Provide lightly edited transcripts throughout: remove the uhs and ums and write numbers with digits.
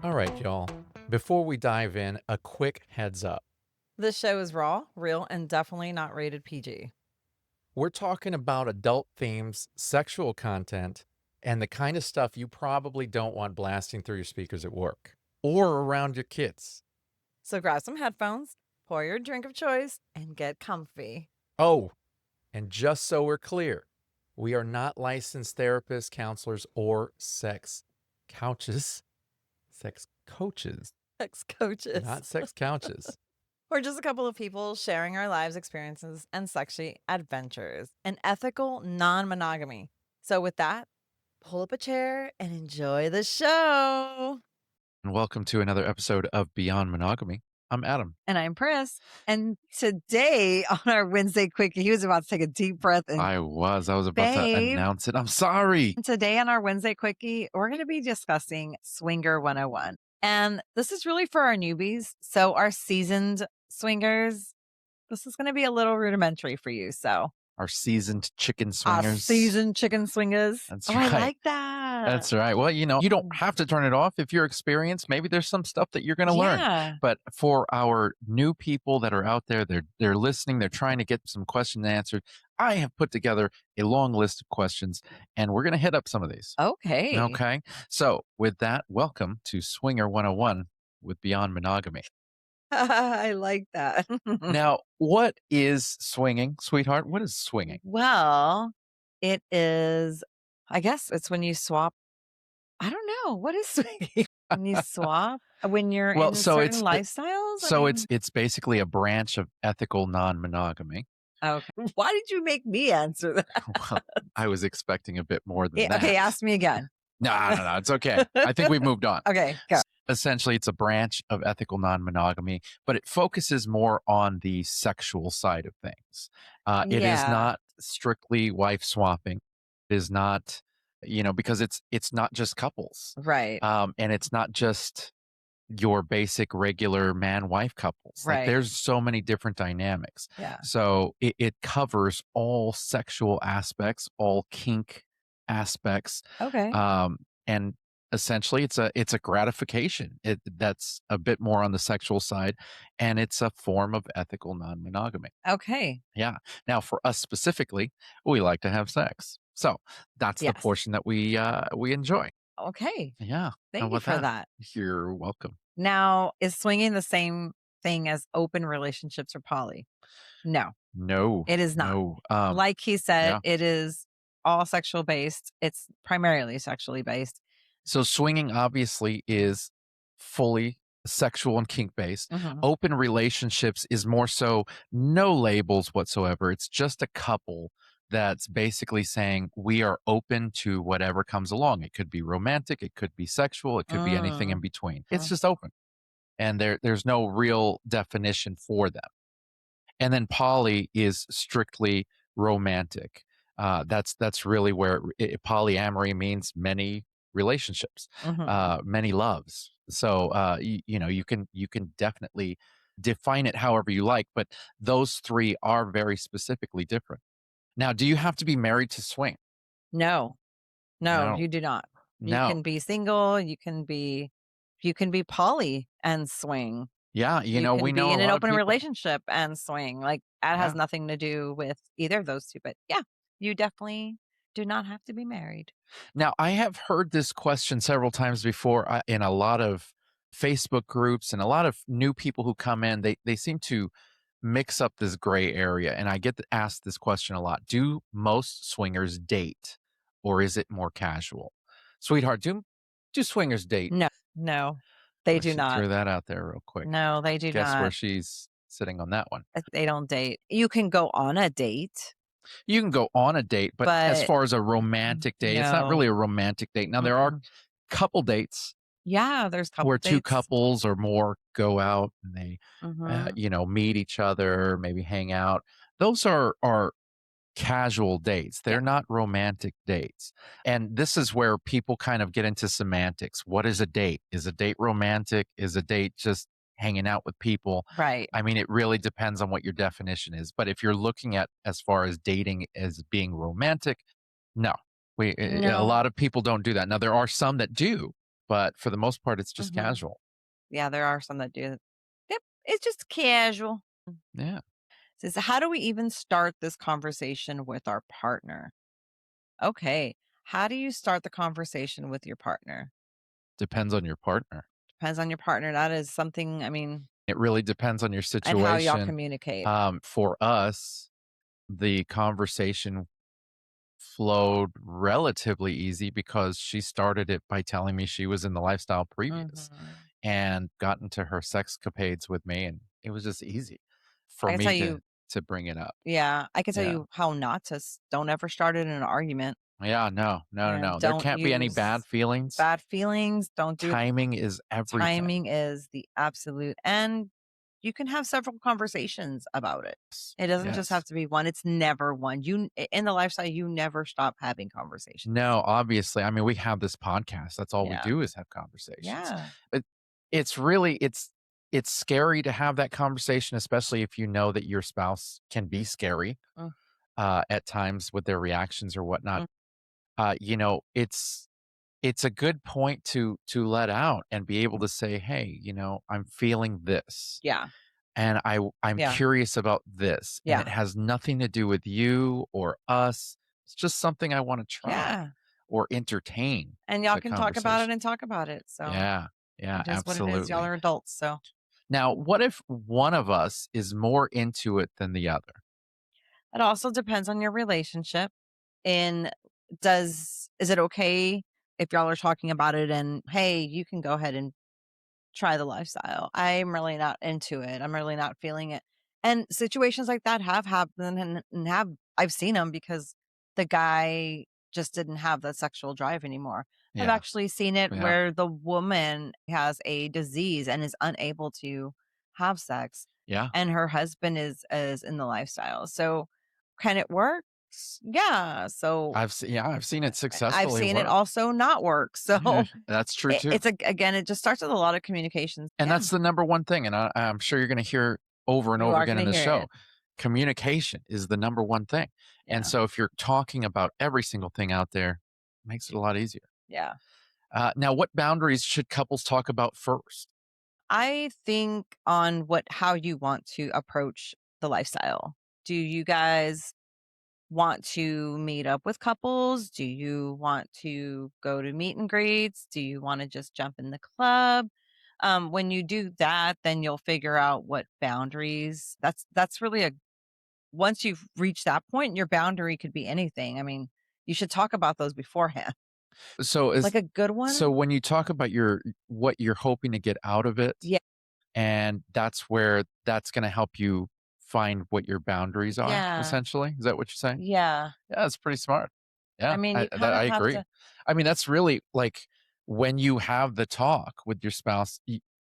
All right, y'all. Before we dive in, a quick heads up. This show is raw, real, and definitely not rated PG. We're talking about adult themes, sexual content, and the kind of stuff you probably don't want blasting through your speakers at work or around your kids. So grab some headphones, pour your drink of choice, and get comfy. Oh, and just so we're clear, we are not licensed therapists, counselors, or sex coaches. Sex coaches, Sex coaches. not sex couches. We're just a couple of people sharing our lives, experiences, and sexy adventures. An ethical non-monogamy. So with that, pull up a chair and enjoy the show. And welcome to another episode of Beyond Monogamy. I'm Adam. And I'm Pris. And today on our Wednesday Quickie, he was about to take a deep breath. And I was about to announce it. I'm sorry. today on our Wednesday Quickie, we're going to be discussing Swinger 101. And this is really for our newbies. So our seasoned swingers, this is going to be a little rudimentary for you. So our seasoned chicken swingers. Our seasoned chicken swingers. That's right. I like that. That's right. Well, you don't have to turn it off if you're experienced. Maybe there's some stuff that you're going to learn. But for our new people that are out there, they're listening, they're trying to get some questions answered. I have put together a long list of questions, and we're going to hit up some of these. Okay. So with that, welcome to Swinger 101 with Beyond Monogamy. I like that. Now, what is swinging, sweetheart? What is swinging? Well, it is, I guess it's when you swap. I don't know. What is swinging? When you swap? When you're in certain lifestyles? So it's basically a branch of ethical non-monogamy. Okay. Why did you make me answer that? Well, I was expecting a bit more than that. Okay, ask me again. No, it's okay. I think we've moved on. Okay, go. Essentially, it's a branch of ethical non-monogamy, but it focuses more on the sexual side of things. It is not strictly wife swapping. It is not, because it's not just couples. Right. And it's not just your basic regular man-wife couples. Right. Like, there's so many different dynamics. Yeah. So it covers all sexual aspects, all kink aspects. Okay. And essentially it's a gratification. That's a bit more on the sexual side, and it's a form of ethical non-monogamy. Okay. Yeah. Now, for us specifically, we like to have sex. So that's the portion that we enjoy. Okay. Yeah. Thank you for that. You're welcome. Now, is swinging the same thing as open relationships or poly? No. No. It is not. No. Like he said, it is all sexual based. It's primarily sexually based. So swinging obviously is fully sexual and kink based. Mm-hmm. Open relationships is more so no labels whatsoever. It's just a couple that's basically saying we are open to whatever comes along. It could be romantic, it could be sexual, it could be anything in between. It's just open. And there's no real definition for them. And then poly is strictly romantic. That's really where polyamory means many relationships, many loves. So you can definitely define it however you like, but those three are very specifically different. Now, do you have to be married to swing? No, you do not. You can be single. You can be poly and swing. Yeah, we know be in an open relationship and swing. Like that has nothing to do with either of those two. But yeah, you definitely do not have to be married. Now, I have heard this question several times before in a lot of Facebook groups, and a lot of new people who come in, they seem to mix up this gray area. And I get asked this question a lot. Do most swingers date, or is it more casual? Sweetheart, do swingers date? No, they do not. Throw that out there real quick. No, they do not. Guess where she's sitting on that one. They don't date. You can go on a date. You can go on a date, but as far as a romantic date, it's not really a romantic date. Now, there are couple dates. Yeah, there's couple where dates. Two couples or more go out and they, meet each other, maybe hang out. Those are casual dates. They're not romantic dates. And this is where people kind of get into semantics. What is a date? Is a date romantic? Is a date just hanging out with people. Right. I mean, it really depends on what your definition is. But if you're looking at as far as dating as being romantic, no. A No. lot of people don't do that. Now there are some that do, but for the most part it's just Mhm. casual. Yeah, there are some that do. Yep, it's just casual. Yeah. Says, how do we even start this conversation with our partner? Okay. How do you start the conversation with your partner? Depends on your partner. Depends on your partner. That is something, I mean, It really depends on your and how y'all situation. communicate. For us, the conversation flowed relatively easy because she started it by telling me she was in the lifestyle previous Mhm. and got into her sexcapades with me, and it was just easy for I can tell me you, to bring it up. yeah, I can tell Yeah. you how not to. Don't ever start it in an argument. Yeah, no, no, no, And no. There don't can't be any bad use feelings. bad feelings. Don't do it. Timing is everything. Timing is the absolute, and you can have several conversations about it. It doesn't just have Yes. to be one. It's never one. In the lifestyle, you never stop having conversations. No, obviously. I mean, we have this podcast. That's all we Yeah. do is have conversations. Yeah. But it's really it's scary to have that conversation, especially if you know that your spouse can be scary Mm, at times with their reactions or whatnot. mm, It's a good point to let out and be able to say, "Hey, I'm feeling this, yeah. and I'm Yeah. curious about this, and it Yeah. has nothing to do with you or us. It's just something I want to try Yeah. or entertain And y'all the can talk about it conversation." and talk about it. So Yeah, yeah, it is what it is. Y'all absolutely. are adults. So Now, what if one of us is more into it than the other? it also depends on your relationship. In is it okay if y'all are talking about it and hey, you can go ahead and try the lifestyle. I'm really not into it. I'm really not feeling it. And situations like that have happened and have I've seen them because the guy just didn't have that sexual drive anymore. I've Yeah, actually seen it yeah, where the woman has a disease and is unable to have sex yeah. and her husband is in the lifestyle. So can it work? Yeah. So I've seen it I've successfully seen it work. also not work. So That's true too. it's again, it just starts with a lot of communications. And Yeah, that's the number one thing, and I'm sure you're gonna hear over and you over are again in gonna this hear show. it. Communication is the number one thing. And Yeah, so if you're talking about every single thing out there, it makes it a lot easier. yeah. Now, what boundaries should couples talk about first? I think on how you want to approach the lifestyle. Do you guys want to meet up with couples? Do you want to go to meet and greets? Do you want to just jump in the club? When you do that, then you'll figure out what boundaries. That's really a once you've reached that point, your boundary could be anything. I mean, you should talk about those beforehand. So is Like a good so one? when you talk about what you're hoping to get out of it, Yeah. and that's where that's gonna help you find what your boundaries are, Yeah. essentially? Is that what you're saying? Yeah. Yeah, that's pretty smart. I Yeah, mean, you kind I of have agree. to. I mean, that's really like when you have the talk with your spouse,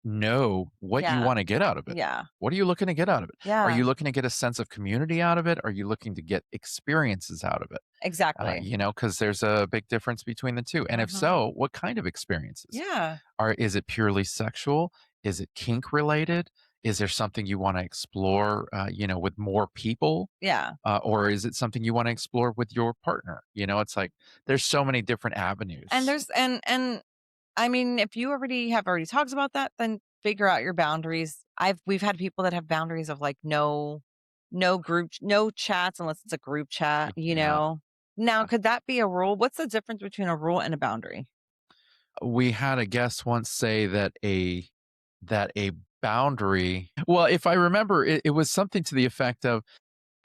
know what you Yeah. want to get out of it. Yeah. What are you looking to get out of it? Are Yeah. you looking to get a sense of community out of it? Are you looking to get experiences out of it? Exactly. Because there's a big difference between the two. And if Mhm. so, what kind of experiences? Yeah. Is it purely sexual? Is it kink related? Is there something you want to explore, with more people? Yeah. Or is it something you want to explore with your partner? It's like there's so many different And avenues. there's and I mean, if you already talked about that, then figure out your boundaries. We've had people that have boundaries of like no chats unless it's a group chat, you Yeah. know. Now, Yeah. could that be a rule? What's the difference between a rule and a boundary? We had a guest once say that a boundary. Well, if I remember, it was something to the effect of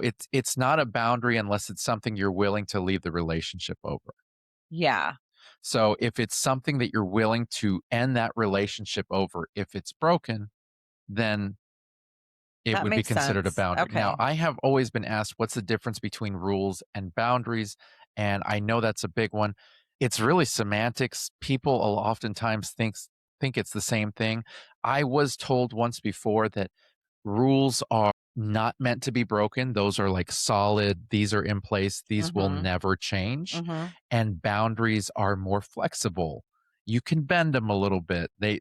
it's not a boundary unless it's something you're willing to leave the relationship over. Yeah, So if it's something that you're willing to end that relationship over, if it's broken, then it that would be makes considered a sense. boundary. Now, Okay. I have always been asked what's the difference between rules and boundaries, and I know that's a big one. It's really semantics. People oftentimes think it's the same thing. I was told once before that rules are not meant to be broken. Those are like solid, these are in place, these will Mhm. never change. Mhm. And boundaries are more flexible. you can bend them a little bit. They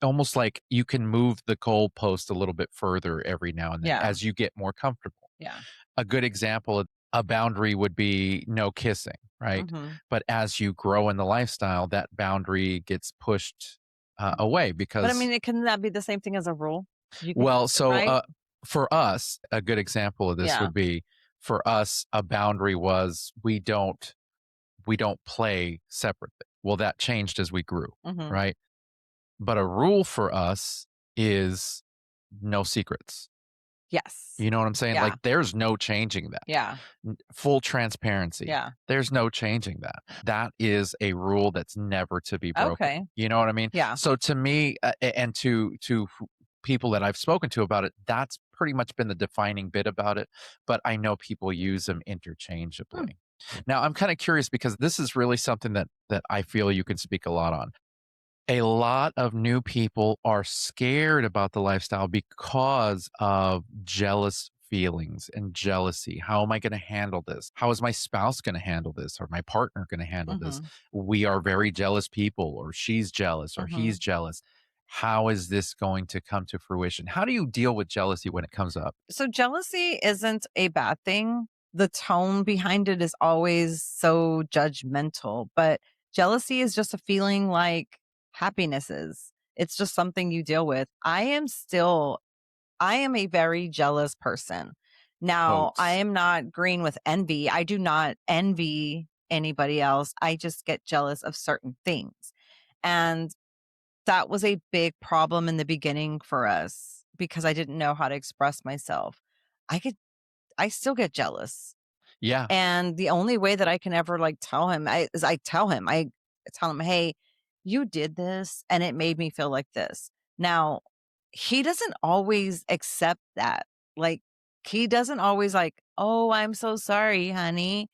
almost like you can move the goalpost a little bit further every now and then Yeah. as you get more comfortable. Yeah. A good example of a boundary would be no kissing, right? Mhm. But as you grow in the lifestyle, that boundary gets pushed away But I because, mean, couldn't that be the same thing as a rule? You can well, so right? for us, a good example of this Yeah. would be, for us, a boundary was we don't play separately. Well, that changed as we grew, Mhm. right? But a rule for us is no secrets. Yes. You know what I'm saying? Yeah. Like, there's no changing that. Yeah. Full transparency. Yeah. There's no changing that. That is a rule that's never to be broken. Okay. You know what I mean? Yeah. So to me, and to people that I've spoken to about it, that's pretty much been the defining bit about it. But I know people use them Hmm. interchangeably. Now, I'm kind of curious because this is really something that I feel you can speak a lot on. A lot of new people are scared about the lifestyle because of jealous feelings and jealousy. How am I going to handle this? How is my spouse going to handle this? Or my partner going to handle this? Mhm. We are very jealous people, or she's jealous, or he's Mhm. jealous. How is this going to come to fruition? How do you deal with jealousy when it comes up? So jealousy isn't a bad thing. The tone behind it is always so judgmental, but jealousy is just a feeling like happiness is. It's just something you deal with. I am a very jealous person. Now, I Totes. am not green with envy. I do not envy anybody else. I just get jealous of certain things. And that was a big problem in the beginning for us because I didn't know how to express myself. I could I still get jealous. Yeah. And the only way that I can ever like tell him is I tell him, "Hey, you did this and it made me feel like this." Now, he doesn't always accept that. Like he doesn't always like, "Oh, I'm so sorry, honey.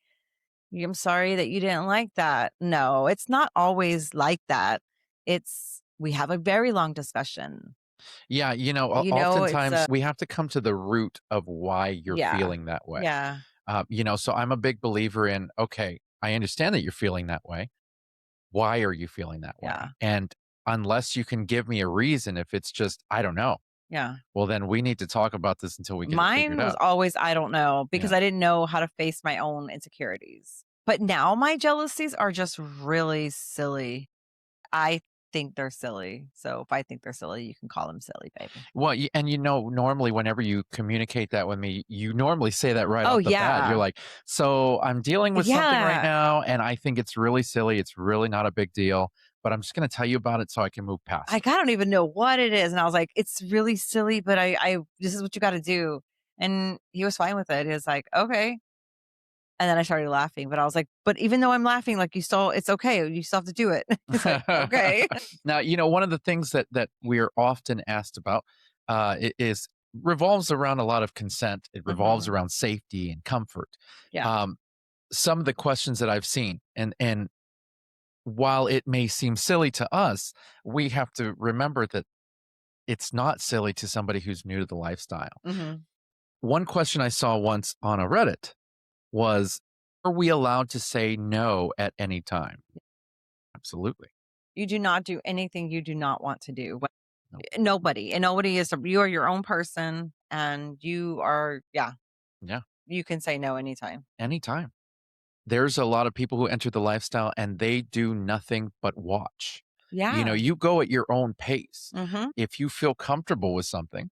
I'm sorry that you didn't like that." No, it's not always like that. It's we have a very long discussion. Yeah. It's Oftentimes we have to come to the root of why you're yeah. feeling that way. Yeah. So I'm a big believer in, okay, I understand that you're feeling that way. Why are you feeling that Yeah. way? And unless you can give me a reason, if it's just, I don't know, Yeah. well, then we need to talk about this until we get it figured Mine was out. always I don't know because Yeah. I didn't know how to face my own insecurities. But now my jealousies are just really silly. I think they're silly. So if I think they're silly, you can call them silly, baby. Well, and normally whenever you communicate that with me, you normally say that right Oh off the bat. You're yeah. like, so I'm dealing with something right Yeah. now, and I think it's really silly. It's really not a big deal, but I'm just going to tell you about it so I can move past I it. don't even know what it is. And I was like, it's really silly, but I this is what you gotta do. And he was fine with it. He was like, okay. And then I started laughing, but I was like, but even though I'm laughing, like it's okay. You still have to do it. He's like, okay. Now, one of the things that we're often asked about is revolves around a lot of consent. It revolves Mhm. around safety and comfort. Yeah. Um, some of the questions that I've seen, and while it may seem silly to us, we have to remember that it's not silly to somebody who's new to the lifestyle. Mhm. One question I saw once on a Reddit was, "Are we allowed to say no at any time?" Absolutely. You do not do anything you do not want to do. No. Nobody. And nobody is you are your own person and you are yeah, Yeah. you can say no anytime. Anytime. There's a lot of people who enter the lifestyle and they do nothing but watch. Yeah. You go at your own pace. Mhm. If you feel comfortable with something,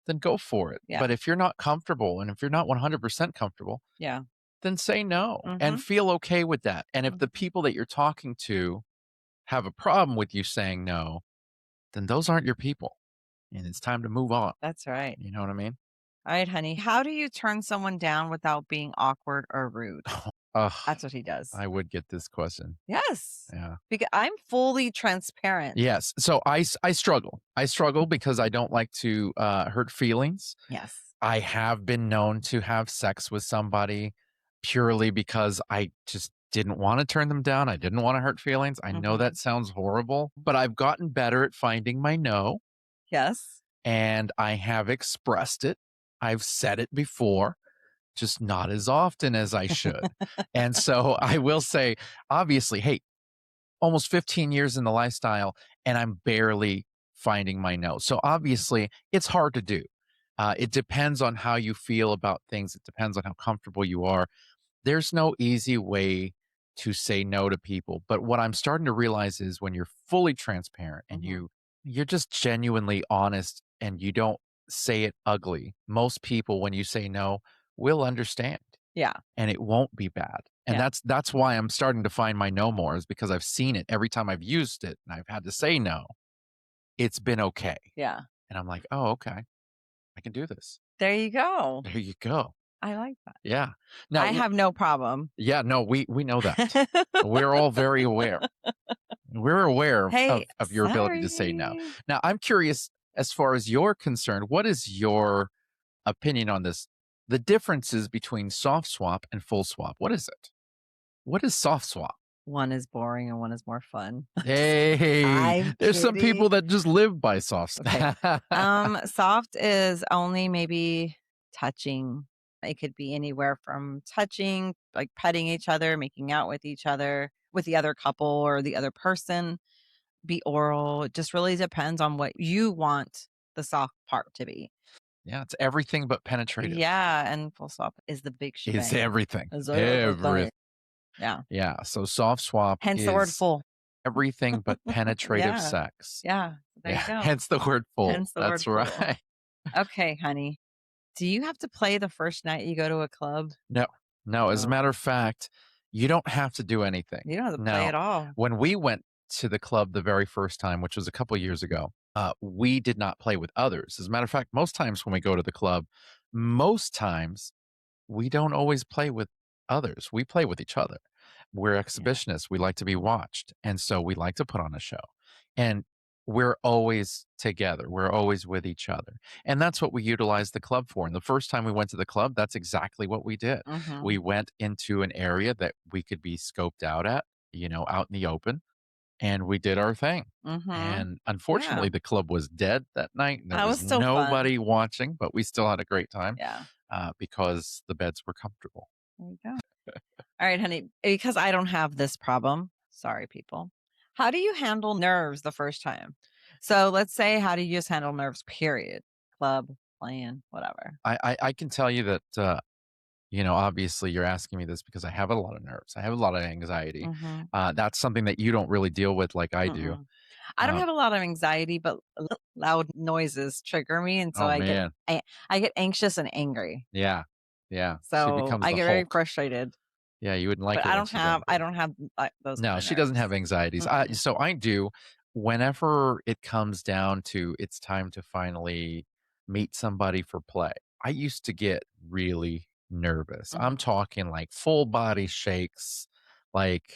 then go for it. Yeah. But if you're not comfortable and if you're not 100% comfortable, Yeah. then say no and Mhm. feel okay with that. And if Mhm. the people that you're talking to have a problem with you saying no, then those aren't your people. And it's time to move on. That's right. You know what I mean? All right, honey. How do you turn someone down without being awkward or rude? Ugh, That's what he does. I would get this question. Yes. Yeah. Because I'm fully transparent. Yes. So I struggle. I struggle because I don't like to hurt feelings. Yes. I have been known to have sex with somebody purely because I just didn't want to turn them down. I didn't want to hurt feelings. I know Mhm. that sounds horrible, but I've gotten better at finding my no, Yes. and I have expressed it. I've said it before, just not as often as I should. And so I will say, obviously, hey, almost 15 years in the lifestyle, and I'm barely finding my no. So obviously, it's hard to do. It depends on how you feel about things. It depends on how comfortable you are. There's no easy way to say no to people. But what I'm starting to realize is when you're fully transparent and Mhm. you're just genuinely honest and you don't say it ugly, most people when you say no will understand Yeah. and it won't be bad. And Yeah. that's why I'm starting to find my no more is because I've seen it every time I've used it and I've had to say no, it's been okay. Yeah. And I'm like, "Oh, okay. I can do this." There you go. There you go. I like that. Yeah. Now, I have no problem. yeah, no, we know that. We're all very aware. We're aware of Hey, of your ability to say no. sorry. Now, I'm curious as far as you're concerned, what is your opinion on this? The differences between soft swap and full swap. What is it? What is soft swap? One is boring and one is more fun. Hey, I'm there's some kidding. people that just live by soft. Okay. Soft is only maybe touching. It could be anywhere from touching, like petting each other, making out with each other, with the other couple or the other person, be oral. It just really depends on what you want the soft part to be. Yeah, it's everything but penetrative. Yeah, and full stop is the big It's shebang. everything. Is Everything. everything. Yeah. Yeah. So soft swap Hence the word is full. everything but penetrative Yeah. sex. Yeah. There Yeah. you go. Hence the word full. Hence the word That's full. right. Okay, honey. Do you have to play the first night you go to a club? No, no. As a No. matter of fact, you don't have to do anything. You don't have to play Now, at all. when we went to the club the very first time, which was a couple years ago, we did not play with others. As a matter of fact, most times when we go to the club, most times we don't always play with others. We play with each other. We're Yeah. exhibitionists. We like to be watched. And so we like to put on a show. And we're always together. We're always with each other. And that's what we utilize the club for. And the first time we went to the club, that's exactly what we did. We Mhm. went into an area that we could be scoped out at, out in the open, and we did our thing. Mhm. And Yeah. unfortunately, the club was dead that night. And there That was was still fun. nobody watching, but we still had a great time Yeah. because the beds were comfortable. There you go. All right, honey. Because I don't have this problem. Sorry, people. How do you handle nerves the first time? So let's say, how do you just handle nerves, period? Club, playing, whatever. I can tell you that, obviously you're asking me this because I have a lot of nerves. I have a lot of anxiety. Mhm. That's something that you don't really deal with like I do. Mm-mm. I don't Uh, have a lot of anxiety, but loud noises trigger me, and so oh man. I get anxious and angry. Yeah. Yeah. She So becomes I the get very Hulk. frustrated. Yeah. You wouldn't like But it when she's I angry. don't have those kind No, of she doesn't nerves. have anxieties. Mm-mm. So I do. Whenever it comes down to it's time to finally meet somebody for play, I used to get really nervous. I'm Mhm. talking like full body shakes, like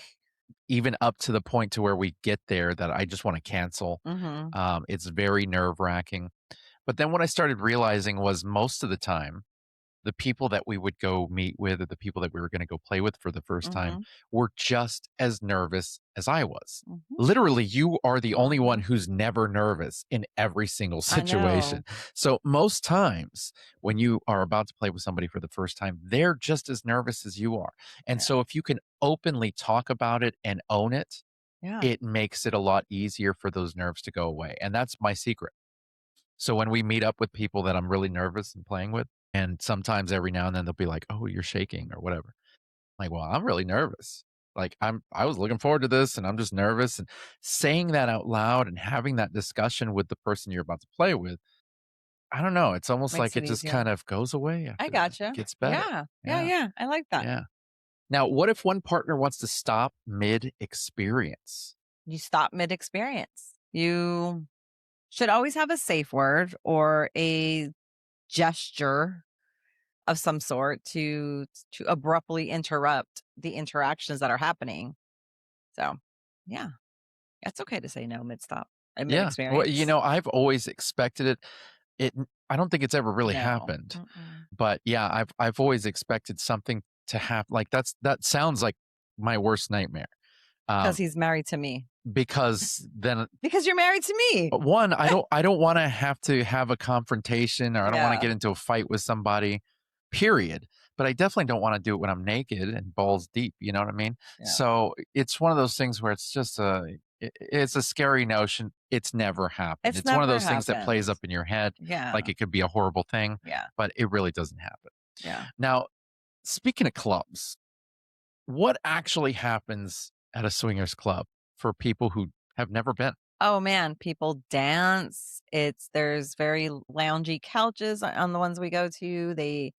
even up to the point to where we get there that I just want to cancel. Mhm. It's very nerve wracking. But then what I started realizing was most of the time, the people that we would go meet with or the people that we were going to go play with for the first time Mhm. were just as nervous as I was. Mhm. Literally, you are the only one Mhm. who's never nervous in every single I situation. know. So, most times when you are about to play with somebody for the first time, they're just as nervous as you are. And Yeah. so, if you can openly talk about it and own it, Yeah. it makes it a lot easier for those nerves to go away. And that's my secret. So when we meet up with people that I'm really nervous and playing with, and sometimes every now and then they'll be like, "Oh, you're shaking," or whatever. Like, well, I'm really nervous. Like I was looking forward to this and I'm just nervous. And saying that out loud and having that discussion with the person you're about to play with, I don't know. It's almost Makes like it it just easier. kind of goes away I after that. It gotcha. gets better. Yeah. Yeah, Yeah. yeah. I like that. Yeah. Now, what if one partner wants to stop mid experience? You stop mid experience. You should always have a safe word or a gesture of some sort to abruptly interrupt the interactions that are happening. So, yeah, it's okay to say no mid stop, mid Yeah. Well, experience. I've always expected it. I don't think it's ever really No, happened. But yeah, I've always expected something to happen. Like that sounds like my worst nightmare. because Um, he's married to me. because then Because you're married to me. one, I don't want to have a confrontation or I don't want to Yeah. get into a fight with somebody, period. but I definitely don't wanna do it when I'm naked and balls deep, you know what I mean? Yeah. So, it's one of those things where it's just it's a scary notion. It's never happened. It's It's one of never those things that plays happened. up in your head Yeah. like it could be a horrible thing, Yeah. but it really doesn't happen. Yeah. Now, speaking of clubs, what actually happens at a swingers club for people who have never been? Oh man, people dance. There's very loungy couches on the ones we go to. They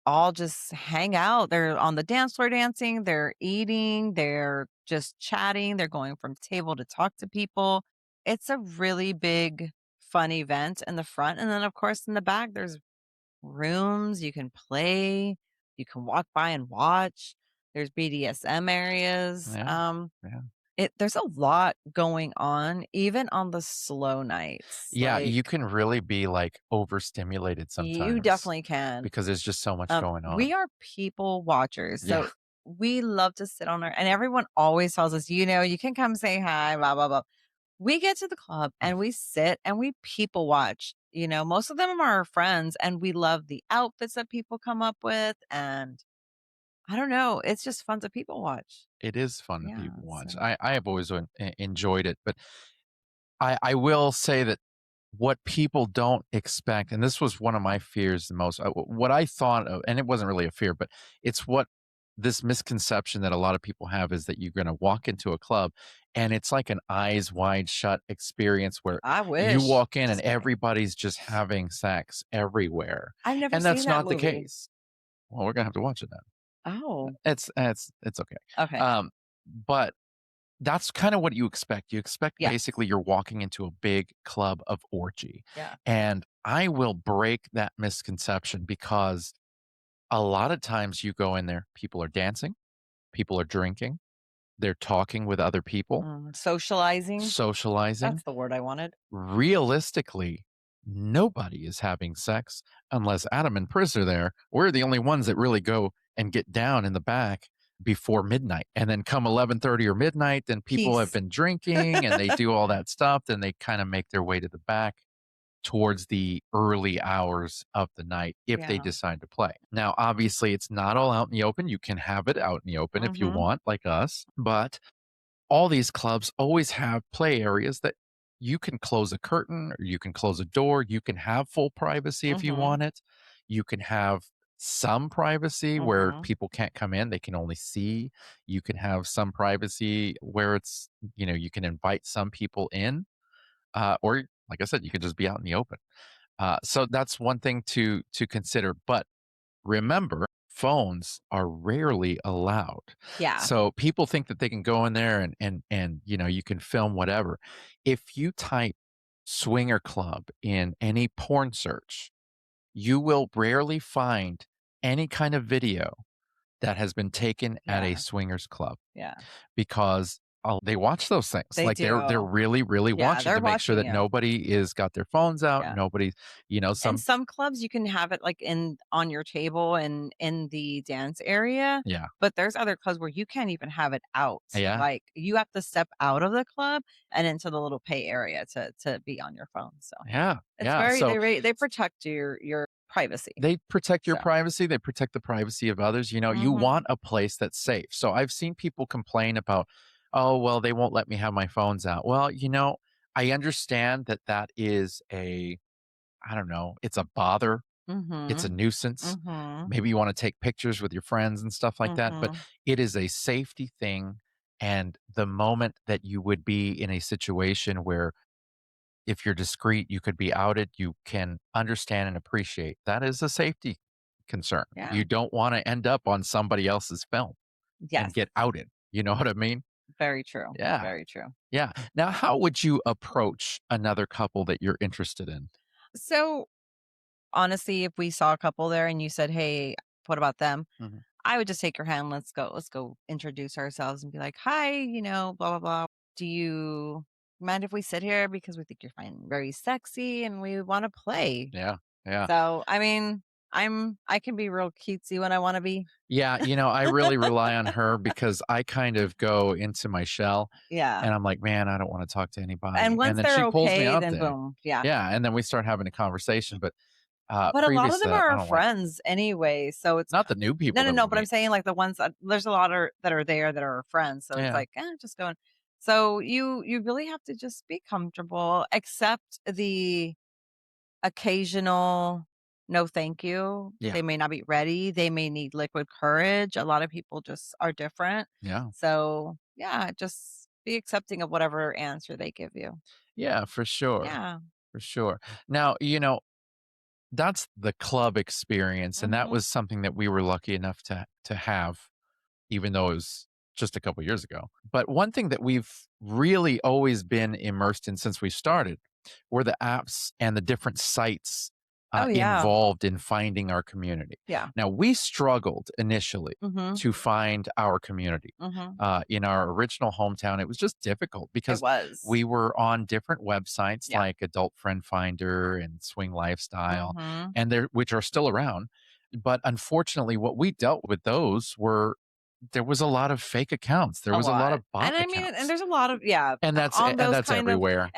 all just hang out. They're on the dance floor dancing, they're eating, they're just chatting, they're going from table to talk to people. It's a really big fun event in the front, and then of course in the back there's rooms you can play, you can walk by and watch. There's BDSM areas. Yeah, yeah. There's a lot going on even on the slow nights. Yeah, Like you can really be, like, overstimulated you sometimes definitely can. because there's just so much going on. We are people watchers, Yeah. so we love to sit on our and everyone always tells us, you can come say hi, blah, blah, blah. We get to the club and we sit and we people watch. Most of them are our friends and we love the outfits that people come up with. And I don't know, it's just fun to people watch. It is fun to Yeah. people watch. So, I have always enjoyed it, but I will say that what people don't expect, and this was one of my fears the most, what I thought of, and it wasn't really a fear, but it's what this misconception that a lot of people have is that you're going to walk into a club and it's like an eyes wide shut experience where I you wish. walk in and Just kidding. everybody's just having sex everywhere. I've never And seen that's that not the movie. case. Well, we're going to have to watch it now. Oh, It's okay. okay. Um, but that's kinda what you expect. You expect Yes. basically you're walking into a big club of orgy, Yeah. and I will break that misconception because a lot of times you go in there, people are dancing, people are drinking, they're talking with other people, Socializing. socializing. That's the word I wanted. Realistically, nobody is having sex unless Adam and Pris are there. We're the only ones that really go and get down in the back before midnight. And then come 11:30 or midnight, then people have Peace. been drinking and they do all that stuff, then they kinda make their way to the back towards the early hours of the night if they Yeah. decide to play. Now, obviously, it's not all out in the open. You can have it out in the open if you Mhm. want, like us, but all these clubs always have play areas that you can close a curtain or you can close a door. You can have full privacy if you Mhm. want it. You can have some privacy where Mhm. people can't come in, they can only see. You can have some privacy where it's, you can invite some people in, or like I said, you could just be out in the open. So that's one thing to consider. But remember, phones are rarely allowed. Yeah. So people think that they can go in there and you can film whatever. If you type swinger club in any porn search, you will rarely find any kind of video that has been taken at a Yeah. swingers club Yeah. because they watch those things. They Like they're do. really, really Yeah, watching they're to make sure watching that you. nobody is got their phones out. Yeah. Nobody, And some some clubs, you can have it, like, on your table and in the dance area, yeah. but there's other clubs where you can't even have it out. Yeah. Like, you have to step out of the club and into the little pay area to be on your phone, so Yeah. it's Yeah. very So they protect your privacy, they protect your so privacy, they protect the privacy of others. You mhm, want a place that's safe. So I've seen people complain about, "Oh, well, they won't let me have my phones out." Well, I understand that that is I don't know, it's a bother, it's a mhm, nuisance. mhm, Maybe you wanna take pictures with your friends and stuff like that, but mhm, it is a safety thing, and the moment that you would be in a situation where if you're discreet, you could be outed. You can understand and appreciate that is a safety concern. yeah, You don't want to end up on somebody else's film and yes, get outed. You know what I mean? very true, Yeah. very true. Yeah. Now, how would you approach another couple that you're interested in? So, honestly, if we saw a couple there and you said, "Hey, what about them?" Mhm. I would just take your hand. Let's go introduce ourselves and be like, "Hi, blah blah blah. Do you mind if we sit here because we think you're fine, very sexy, and we want to play?" Yeah. Yeah. So, I mean, I can be real cutesy when I want to be. Yeah. I really rely on her because I kind of go into my shell Yeah. and I'm like, man, I don't want to talk to And anybody. And once then they're she pulls me okay, out then there. boom. Yeah. Yeah. And then we start having a conversation. But But a lot of Previous to them that, are I our don't like friends anyway, so it's not the new no, people no, that no, we but I'm meet. saying, like, the ones there's a lot are that are there that are our friends, so it's Yeah. like, just going so you really have to just be comfortable, accept the occasional "No, thank you." Yeah. They may not be ready, they may need liquid courage, a lot of people just are different. Yeah. So, yeah, just be accepting of whatever answer they give you. Yeah, for sure. Yeah. For sure. Now, that's the club experience, and that Mhm. was something that we were lucky enough to have, even though it was just a couple years ago. But one thing that we've really always been immersed in since we started were the apps and the different sites Oh, yeah. involved in finding our community. Yeah. Now, we struggled initially Mhm. to find our community. Mhm. In our original hometown, it was just difficult It because was. we were on different websites Yeah. like Adult Friend Finder and Swing Lifestyle, Mhm. and which are still around. But unfortunately, what we dealt with those were there was a lot of fake accounts. There A was a lot lot. of bot And I mean, and accounts. there's a lot of yeah, And that's everywhere.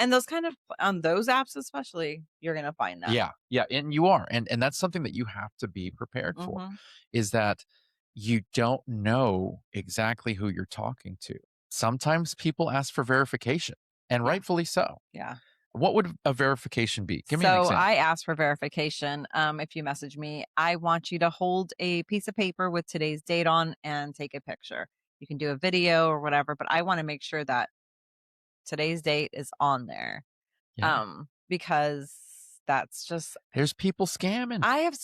on those apps especially, you're gonna find that. Yeah, yeah, and you are, and that's something that you have to be prepared for, Mhm. is that you don't know exactly who you're talking to. Sometimes people ask for verification, and Yeah. rightfully so. Yeah. What would a verification be? Give me an So I example. asked for verification. If you message me, I want you to hold a piece of paper with today's date on and take a picture. You can do a video or whatever, but I want to make sure that today's date is on there. Yeah, Because that's just there's people scamming. I have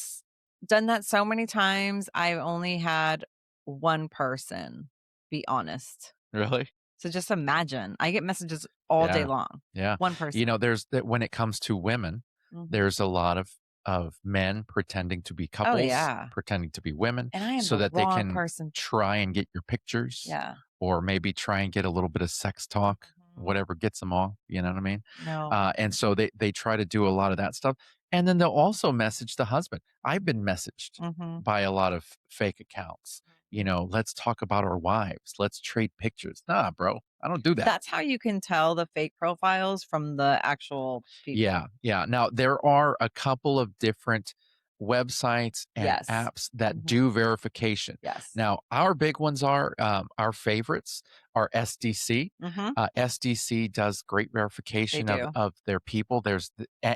done that so many times. I've only had one person be honest. Really? So just imagine, I get messages all day Yeah. long. Yeah. One person. There's that when it comes to women, Mhm. there's a lot of men pretending to be Oh couples, yeah. pretending to be women And I am so the that they wrong can person. try and get your pictures Yeah. or maybe try and get a little bit of sex talk, Mhm. whatever gets them off, you know what I mean? No. And so they try to do a lot of that stuff. And then they'll also message the husband. I've been messaged Mhm. by a lot of fake accounts. Let's talk about our wives. Let's trade pictures. Nah, bro, I don't do that. That's how you can tell the fake profiles from the actual Yeah, people. yeah. Now, there are a couple of different websites and Yes. apps that Mhm. do verification. Yes. Now, our big ones are our favorites are SDC. Mhm. SDC does great They verification of do. of their people.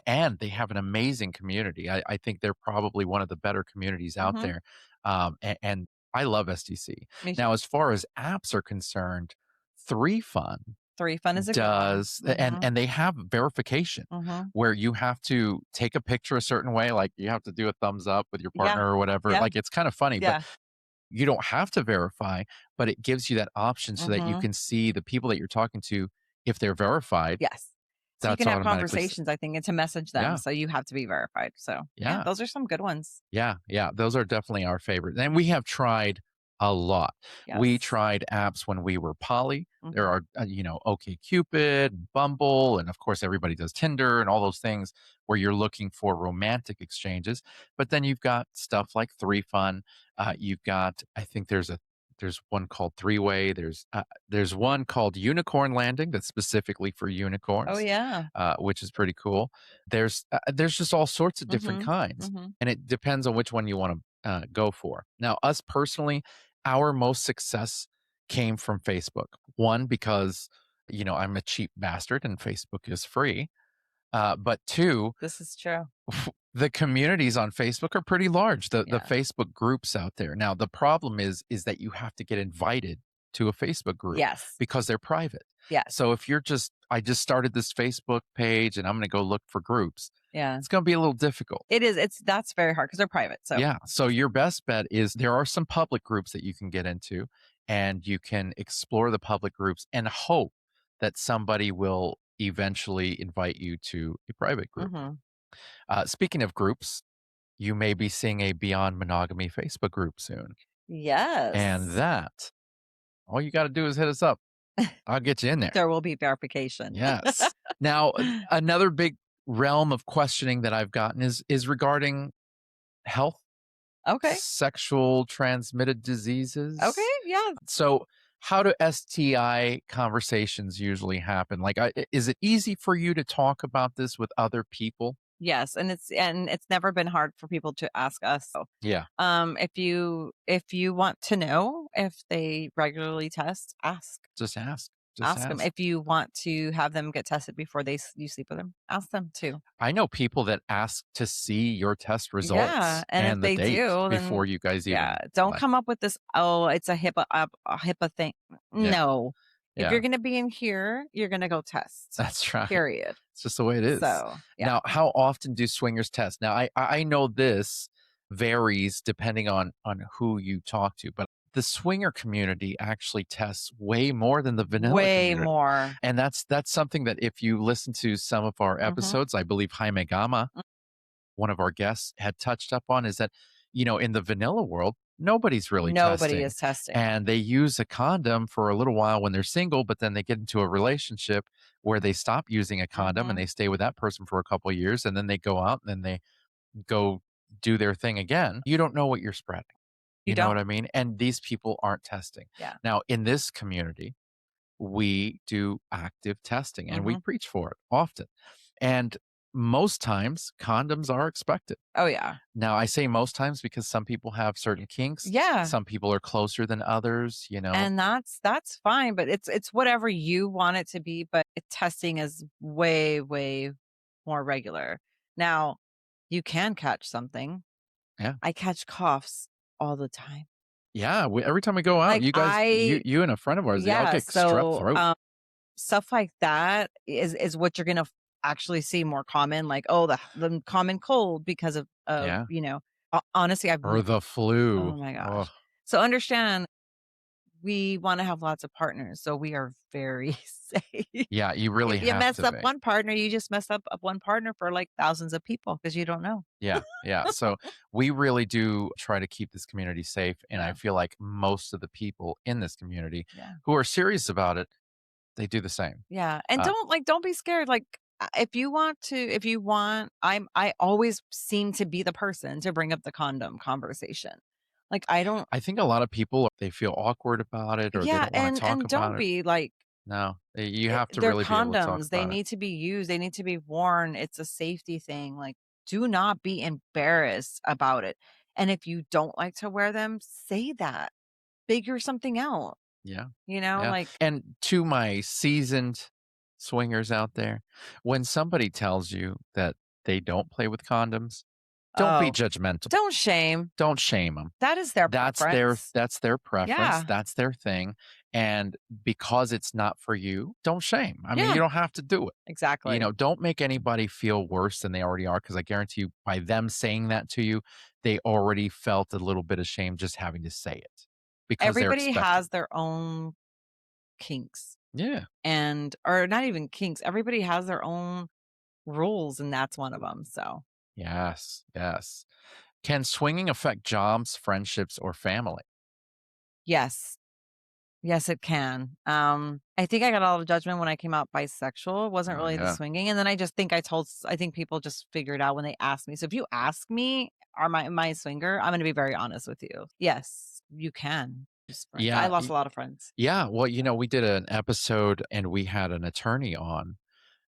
And they have an amazing community. I think they're probably one of the better communities out Mhm. there. And I love SDC. Me too. Now, as far as apps are concerned, 3Fun 3 Fun is a good one. does Mhm. and they have verification Mhm. where you have to take a picture a certain way, like you have to do a thumbs up with your Yeah. partner or whatever. Yeah. Like it's kind of funny, but Yeah. you don't have to verify, but it gives you that option so that you Mhm. can see the people that you're talking to. If they're verified, Yes. So you that's can have automatically conversations, I think, and to message them, yeah, so you have to be verified. So, yeah, yeah. those are some good ones. Yeah, yeah, those are definitely our favorite, and we have tried a lot. We Yes. tried apps when we were poly. There Mhm. are, OkCupid, Bumble, and of course, everybody does Tinder and all those things where you're looking for romantic exchanges. But then you've got stuff like 3Fun. You've got, I think there's one called Three Way. There's one called Unicorn Landing that's specifically for Oh, unicorns, yeah. which is pretty cool. There's just all sorts of different Mhm. kinds Mhm. and it depends on which one you want to go for. Now, us personally, our most success came from Facebook. One, because I'm a cheap bastard and Facebook is free. But two, This is true. the communities on Facebook are pretty large. The Yeah. Facebook groups out there. Now, the problem is that you have to get invited to a Facebook group Yes. because they're private. Yes. So if I just started this Facebook page and I'm going to go look for groups, Yeah. it's going to be a little difficult. It is. That's very hard because 'cause they're private. So, Yeah. So your best bet is there are some public groups that you can get into and you can explore the public groups and hope that somebody will eventually invite you to a private group. mhm. Speaking of groups, you may be seeing a Beyond Monogamy Facebook group soon. And Yes. that, all you got to do is hit us up. I'll get you in there. There will be verification. Yes. Now, another big realm of questioning that I've gotten is regarding health, Okay. sexual transmitted Okay. diseases. Yeah. So, how do STI conversations usually happen? Like, is it easy for you to talk about this with other people? Yes, and it's never been hard for people to ask us. So, Yeah, if you want to know if they regularly test, just ask. Just ask them. ask. If you want to have them get tested before you sleep with them, ask them too. I know people that ask to see your test Yeah, results and if and the they date do, before then you guys yeah, even, don't like come up with this, "Oh, it's a HIPAA thing." yeah, No. If you're yeah, gonna be in here, you're gonna go test, that's right. period. It's just the way it is. So, yeah. Now, how often do swingers test? Now, I know this varies depending on who you talk to, but the swinger community actually tests way more than the vanilla Way community. more. And that's something that if you listen to some of our Mhm. episodes, I believe Jaime Gama, Mm, one of our guests, had touched up on is that, in the vanilla world, nobody's really nobody testing. is testing. And they use a condom for a little while when they're single, but then they get into a relationship where they stop using a condom and Mhm. they stay with that person for a couple of years and then they go out and then they go do their thing again. You don't know what you're spreading. You You know don't. what I mean? And these people aren't testing. Yeah. Now, in this community, we do active testing and we Mhm. preach for it often. And most times, condoms are expected. Oh, yeah. Now, I say most times because some people have certain kinks, Yeah, some people are closer than others, and that's fine, but it's whatever you want it to be, but testing is way, way more regular. Now, you can catch something. Yeah. I catch coughs all the time. Yeah, every time we go out, Like, you guys you and a friend of ours, y'all yeah, get strep so, throat. stuff like that is what you're gonna actually see more common, like, oh, the common cold because of, Yeah. honestly, Or the flu. oh my Oh, gosh. So understand, we wanna have lots of partners, so we are very safe. yeah, you If really you have mess to up be. one partner, you just messed up one partner for, like, thousands of people because you don't know. Yeah, yeah. So we really do try to keep this community safe, and I Yeah, feel like most of the people in this community yeah, who are serious about it, they do the same. yeah, and Uh, don't be scared, like, if you want I always seem to be the person to bring up the condom conversation. Like, I don't I think a lot of people, they feel awkward about it or they yeah, don't wanna talk and don't about it. be, like, No, you have to they're really be able to talk condoms, they about it. need to be used, they need to be worn, it's a safety thing, like, do not be embarrassed about it, and if you don't like to wear them, say that. Figure something out, Yeah, yeah, like, and to my seasoned swingers out there, when somebody tells you that they don't play with condoms, don't be "Oh, judgmental. don't shame." Don't shame them. That is their preference. That's their preference, Yeah, that's their thing, and because it's not for you, don't shame. I mean, yeah, you don't have to do it. exactly. Don't make anybody feel worse than they already are, because I guarantee you by them saying that to you, they already felt a little bit ashamed just having to say it because they're Everybody expecting has it. their own kinks Yeah. and or not even kinks, everybody has their own rules, and that's one of them. So, Yes, yes. Can swinging affect jobs, friendships, or family? yes. Yes, it can. I think I got a lot of judgment when I came out bisexual. It wasn't Oh, really the yeah. swinging, and then I just think I think people just figured out when they asked me. So if you ask me, am I a swinger? I'm gonna be very honest with you. Yes, you can. Just friends. I Yeah, lost a lot of friends. yeah, well, we did an episode and we had an attorney on,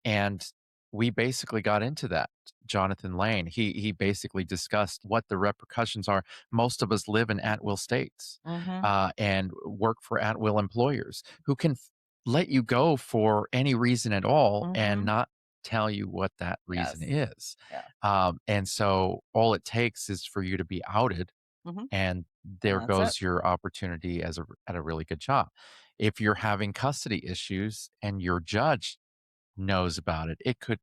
and we basically got into that. Jonathan Lane, he basically discussed what the repercussions are. Most of us live in at-will states, Mhm. and work for at-will employers who can let you go for any reason at all and Mhm. not tell you what that reason Yes. is. Yeah. And so all it takes is for you to be outed, Mhm. and And there that's it. goes your opportunity at a really good job. If you're having custody issues and your judge knows about it, it could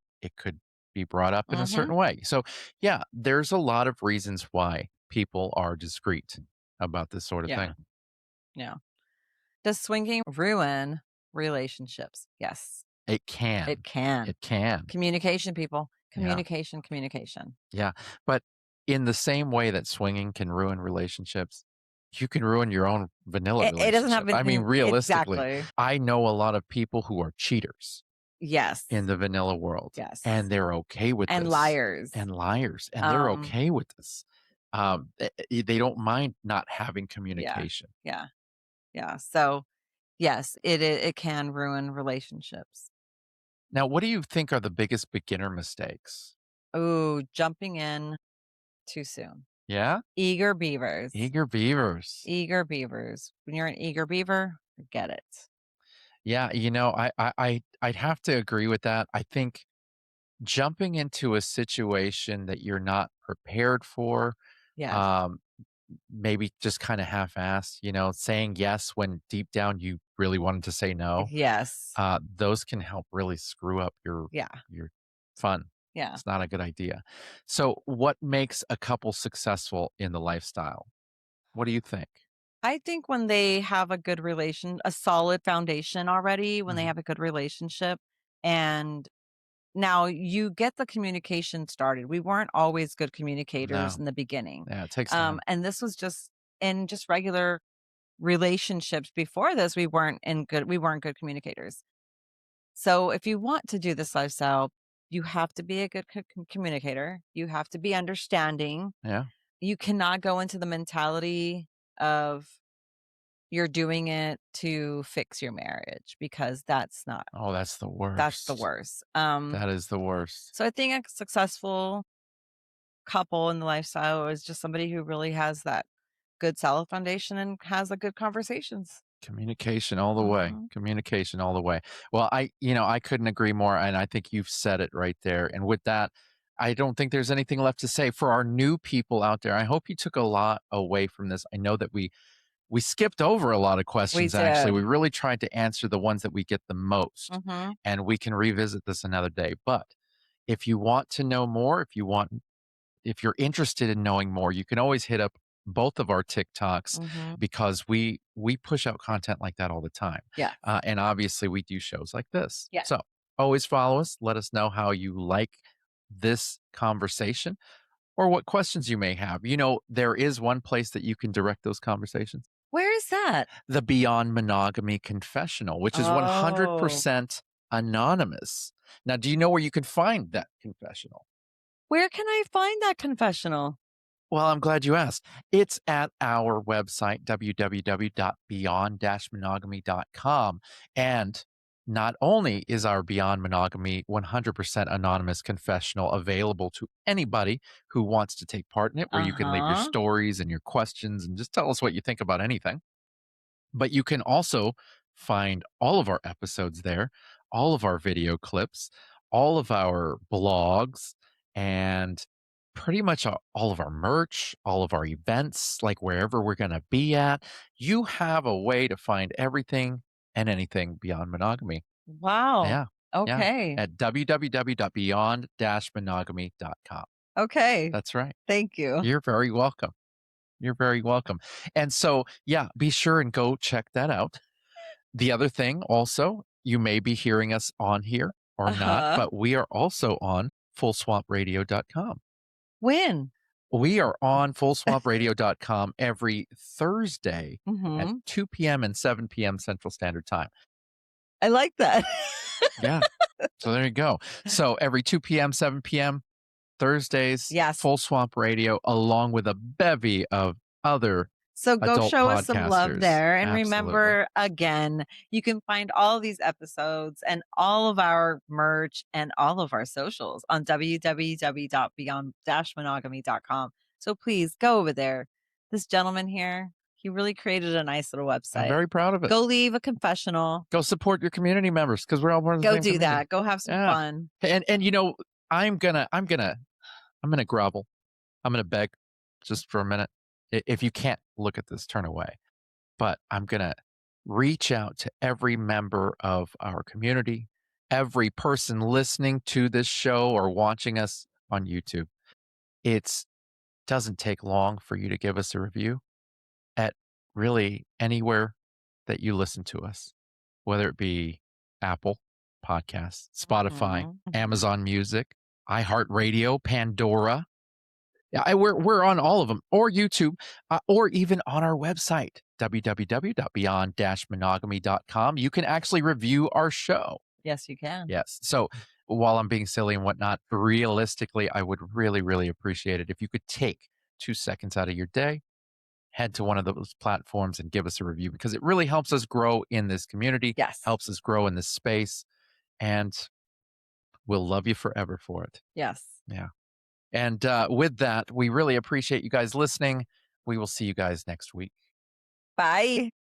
be brought up in a Mhm. certain way. So, yeah, there's a lot of reasons why people are discreet about this sort of Yeah. thing. Yeah. Does swinging ruin relationships? Yes, It can. it can. It can. Communication, people. Yeah. Communication, communication. Yeah. But in the same way that swinging can ruin relationships, you can ruin your own vanilla It doesn't relationship. have I mean, anything realistically, exactly. I know a lot of people who are cheaters Yes. in the vanilla world, and Yes. they're okay with And this, liars. and liars, and they're Um, okay with this. They don't mind not having yeah. communication. Yeah. Yeah. So, yes, it can ruin relationships. Now, what do you think are the biggest beginner mistakes? Ooh, jumping in too soon. Yeah? Eager beavers. Eager beavers. Eager beavers. When you're an eager beaver, get it. Yeah, I'd have to agree with that. I think jumping into a situation that you're not prepared for, Yes. um, maybe just kinda half-assed, saying yes when deep down you really wanted to say no, Yes. those can help really screw up Yeah. your fun. Yeah. It's not a good idea. So, what makes a couple successful in the lifestyle? What do you think? I think when they have a solid foundation already, when they Mhm. have a good relationship, and now you get the communication started. We weren't always good communicators No. in the beginning. Yeah, it takes time. And this was just in just regular relationships before this, we weren't good communicators. So if you want to do this lifestyle, you have to be a good communicator. You have to be understanding. Yeah. You cannot go into the mentality of you're doing it to fix your marriage because Oh, that's the that's the worst. worst. That is the worst. So I think a successful couple in the lifestyle is just somebody who really has that good solid foundation and has a good conversations. Communication all the way. Mhm. Communication all the way. Well, I couldn't agree more, and I think you've said it right there. And with that, I don't think there's anything left to say for our new people out there. I hope you took a lot away from this. I know that we skipped over a lot of We questions, actually. We did. really tried to answer the ones that we get the most, Mhm. and we can revisit this another day. But if you want to know more, if you're interested in knowing more, you can always hit up both of our TikToks Mhm. because we push out content like that all the time. Yes. And obviously we do shows like this. Yes. So always follow us. Let us know how you like this conversation or what questions you may have. There is one place that you can direct those conversations. Where is that? The Beyond Monogamy Confessional, which is Oh. 100% anonymous. Now, do you know where you can find that confessional? Where can I find that confessional? Well, I'm glad you asked. It's at our website, www.beyond-monogamy.com. And not only is our Beyond Monogamy 100% anonymous confessional available to anybody who wants to take part in it, where you can leave your Uh-huh. stories and your questions and just tell us what you think about anything. But you can also find all of our episodes there, all of our video clips, all of our blogs, and pretty much all of our merch, all of our events, like wherever we're going to be at. You have a way to find everything and anything beyond monogamy. Wow. Yeah. Yeah. Okay. At www.beyond-monogamy.com. Okay. That's right. Thank you. You're very welcome. You're very welcome. And so, yeah, be sure and go check that out. The other thing also, you may be hearing us on here or not, Uh-huh. but we are also on fullswapradio.com. When? We are on fullswapradio.com every Thursday at Mhm. 2 p.m. and 7 p.m. Central Standard Time. I like that. Yeah. So there you go. So every 2 p.m., 7 p.m. Thursdays, Yes. Full Swamp Radio, along with a bevy of other So go adult show us some love podcasters. there. And Absolutely. remember, again, you can find all of these episodes and all of our merch and all of our socials on www.beyond-monogamy.com. So please go over there. This gentleman here, he really created a nice little I'm website. very proud of it. Go leave a confessional. Go support your community members because we're all part of the Go same do community. that. Go have some Yeah. fun. And I'm gonna grovel. I'm gonna beg just for a minute. If you can't look at this, turn away. But I'm gonna reach out to every member of our community, every person listening to this show or watching us on YouTube. It doesn't take long for you to give us a review at really anywhere that you listen to us, whether it be Apple Podcasts, Spotify, Mhm. Amazon Music, iHeartRadio, Pandora. Yeah, we're on all of them, or YouTube, or even on our website, www.beyond-monogamy.com. You can actually review our show. Yes, you can. Yes. So while I'm being silly and whatnot, realistically, I would really, really appreciate it if you could take 2 seconds out of your day, head to one of those platforms and give us a review because it really helps us grow in this community, Yes. helps us grow in this space, and we'll love you forever for it. Yes. Yeah. And with that, we really appreciate you guys listening. We will see you guys next week. Bye.